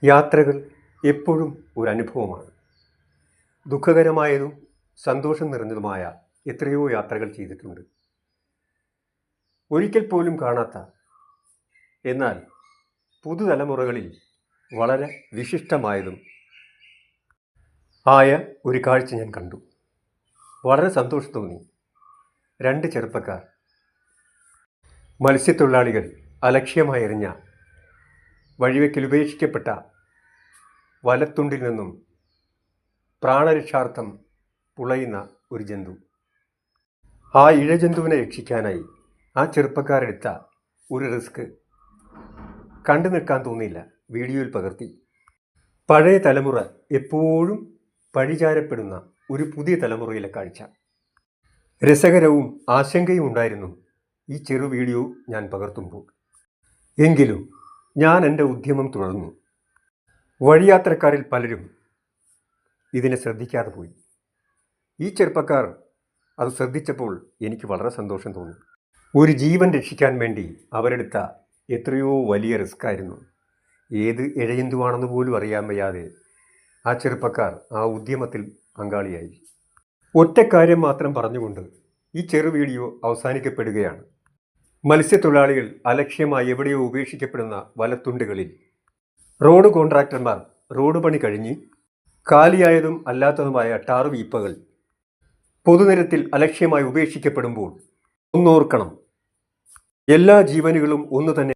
യാത്രകൾ എപ്പോഴും ഒരു അനുഭവമാണ്. ദുഃഖകരമായതും സന്തോഷം നിറഞ്ഞതുമായ എത്രയോ യാത്രകൾ ചെയ്തിട്ടുണ്ട്. ഒരിക്കൽ പോലും കാണാത്ത, എന്നാൽ പുതുതലമുറകളിൽ വളരെ വിശിഷ്ടമായതും ആയ ഒരു കാഴ്ച ഞാൻ കണ്ടു. വളരെ സന്തോഷം തോന്നി. 2 ചെറുപ്പക്കാർ, മത്സ്യത്തൊഴിലാളികൾ അലക്ഷ്യമായി എറിഞ്ഞ വഴിവെക്കൽ ഉപേക്ഷിക്കപ്പെട്ട വലത്തുണ്ടിൽ നിന്നും പ്രാണരക്ഷാർത്ഥം പുളയുന്ന ഒരു ജന്തു. ആ ഇഴജന്തുവിനെ രക്ഷിക്കാനായി ആ ചെറുപ്പക്കാരെടുത്ത ഒരു റിസ്ക് കണ്ടു നിൽക്കാൻ തോന്നിയില്ല. വീഡിയോയിൽ പകർത്തി. പഴയ തലമുറ എപ്പോഴും പഴിചാരപ്പെടുന്ന ഒരു പുതിയ തലമുറയിലെ കാഴ്ച. രസകരവും ആശങ്കയും ഉണ്ടായിരുന്നു ഈ ചെറു വീഡിയോ ഞാൻ പകർത്തുമ്പോൾ. എങ്കിലും ഞാൻ എൻ്റെ ഉദ്യമം തുടർന്നു. വഴിയാത്രക്കാരിൽ പലരും ഇതിനെ ശ്രദ്ധിക്കാതെ പോയി. ഈ ചെറുപ്പക്കാർ അത് ശ്രദ്ധിച്ചപ്പോൾ എനിക്ക് വളരെ സന്തോഷം തോന്നി. ഒരു ജീവൻ രക്ഷിക്കാൻ വേണ്ടി അവരെടുത്ത എത്രയോ വലിയ റിസ്ക് ആയിരുന്നു. ഏത് ഇഴജന്തുവാണെന്ന് പോലും അറിയാൻ വയ്യാതെ ആ ചെറുപ്പക്കാർ ആ ഉദ്യമത്തിൽ പങ്കാളിയായി. ഒറ്റ കാര്യം മാത്രം പറഞ്ഞുകൊണ്ട് ഈ ചെറു വീഡിയോ അവസാനിക്കപ്പെടുകയാണ്. മത്സ്യത്തൊഴിലാളികൾ അലക്ഷ്യമായി എവിടെയോ ഉപേക്ഷിക്കപ്പെടുന്ന വലത്തുണ്ടുകളിൽ റോഡ് കോൺട്രാക്ടർമാർ റോഡ് പണി കഴിഞ്ഞ് കാലിയായതും അല്ലാത്തതുമായ ടാർ വീപ്പകൾ പൊതുനിരത്തിൽ അലക്ഷ്യമായി ഉപേക്ഷിക്കപ്പെടുമ്പോൾ ഒന്നോർക്കണം, എല്ലാ ജീവനുകളും ഒന്നു തന്നെ